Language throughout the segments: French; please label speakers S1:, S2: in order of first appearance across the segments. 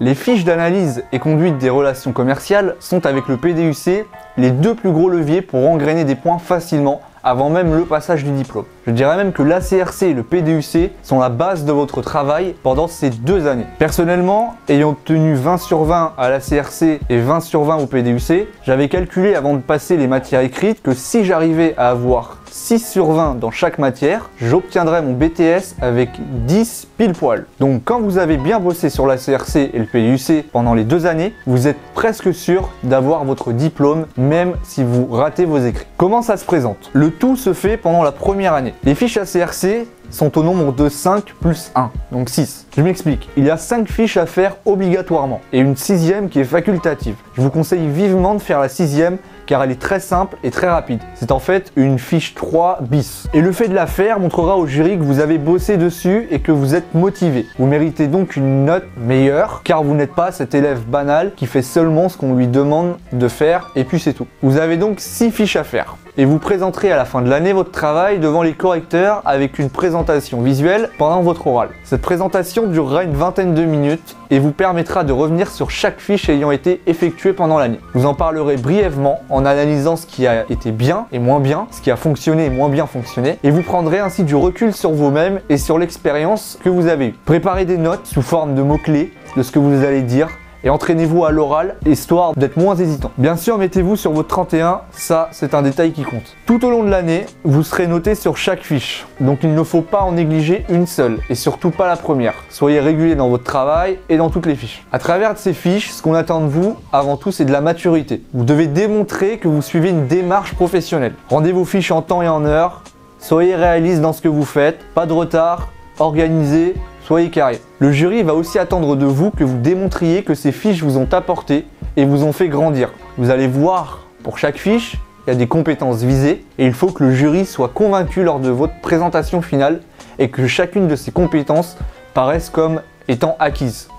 S1: Les fiches d'analyse et conduite des relations commerciales sont avec le PDUC les deux plus gros leviers pour engrainer des points facilement avant même le passage du diplôme. Je dirais même que l'ACRC et le PDUC sont la base de votre travail pendant ces 2 années. Personnellement, ayant obtenu 20 sur 20 à l'ACRC et 20 sur 20 au PDUC, j'avais calculé avant de passer les matières écrites que si j'arrivais à avoir 6 sur 20 dans chaque matière, j'obtiendrais mon BTS avec 10 pile poil. Donc quand vous avez bien bossé sur l'ACRC et le PDUC pendant les 2 années, vous êtes presque sûr d'avoir votre diplôme même si vous ratez vos écrits. Comment ça se présente? Le tout se fait pendant la première année. Les fiches ACRC sont au nombre de 5 plus 1, donc 6. Je m'explique, il y a 5 fiches à faire obligatoirement et une 6e qui est facultative. Je vous conseille vivement de faire la 6e car elle est très simple et très rapide. C'est en fait une fiche 3 bis. Et le fait de la faire montrera au jury que vous avez bossé dessus et que vous êtes motivé. Vous méritez donc une note meilleure car vous n'êtes pas cet élève banal qui fait seulement ce qu'on lui demande de faire et puis c'est tout. Vous avez donc 6 fiches à faire. Et vous présenterez à la fin de l'année votre travail devant les correcteurs avec une présentation visuelle pendant votre oral. Cette présentation durera une vingtaine de minutes et vous permettra de revenir sur chaque fiche ayant été effectuée pendant l'année. Vous en parlerez brièvement en analysant ce qui a été bien et moins bien, ce qui a fonctionné et moins bien fonctionné, et vous prendrez ainsi du recul sur vous-même et sur l'expérience que vous avez eue. Préparez des notes sous forme de mots-clés de ce que vous allez dire, et entraînez-vous à l'oral, histoire d'être moins hésitant. Bien sûr, mettez-vous sur votre 31, ça c'est un détail qui compte. Tout au long de l'année, vous serez noté sur chaque fiche, donc il ne faut pas en négliger une seule, et surtout pas la première. Soyez régulier dans votre travail et dans toutes les fiches. À travers ces fiches, ce qu'on attend de vous, avant tout, c'est de la maturité. Vous devez démontrer que vous suivez une démarche professionnelle. Rendez vos fiches en temps et en heure, soyez réaliste dans ce que vous faites, pas de retard, organisé, soyez carré. Le jury va aussi attendre de vous que vous démontriez que ces fiches vous ont apporté et vous ont fait grandir. Vous allez voir, pour chaque fiche, il y a des compétences visées et il faut que le jury soit convaincu lors de votre présentation finale et que chacune de ces compétences paraisse comme étant acquise.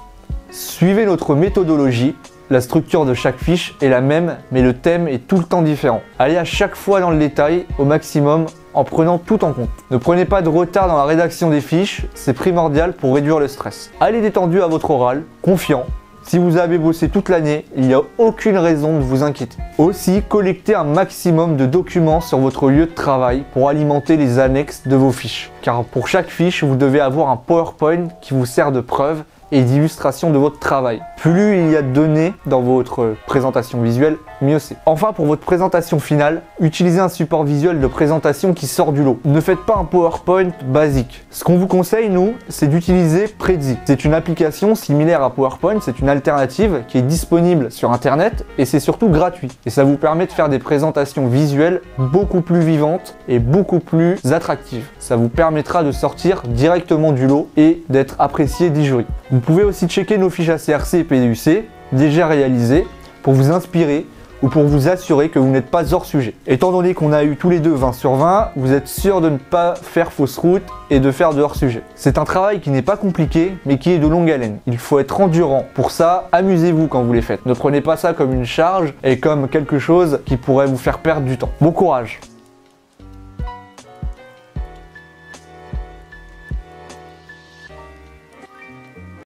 S1: Suivez notre méthodologie. La structure de chaque fiche est la même, mais le thème est tout le temps différent. Allez à chaque fois dans le détail au maximum en prenant tout en compte. Ne prenez pas de retard dans la rédaction des fiches, c'est primordial pour réduire le stress. Allez détendu à votre oral, confiant. Si vous avez bossé toute l'année, il n'y a aucune raison de vous inquiéter. Aussi, collectez un maximum de documents sur votre lieu de travail pour alimenter les annexes de vos fiches. Car pour chaque fiche, vous devez avoir un PowerPoint qui vous sert de preuve et d'illustration de votre travail. Plus il y a de données dans votre présentation visuelle, mieux c'est. Enfin, pour votre présentation finale, utilisez un support visuel de présentation qui sort du lot. Ne faites pas un PowerPoint basique. Ce qu'on vous conseille, nous, c'est d'utiliser Prezi. C'est une application similaire à PowerPoint, c'est une alternative qui est disponible sur Internet et c'est surtout gratuit. Et ça vous permet de faire des présentations visuelles beaucoup plus vivantes et beaucoup plus attractives. Ça vous permettra de sortir directement du lot et d'être apprécié du jury. Vous pouvez aussi checker nos fiches ACRC et PDUC déjà réalisées pour vous inspirer ou pour vous assurer que vous n'êtes pas hors sujet. Étant donné qu'on a eu tous les deux 20 sur 20, vous êtes sûr de ne pas faire fausse route et de faire de hors sujet. C'est un travail qui n'est pas compliqué mais qui est de longue haleine. Il faut être endurant. Pour ça, amusez-vous quand vous les faites. Ne prenez pas ça comme une charge et comme quelque chose qui pourrait vous faire perdre du temps. Bon courage!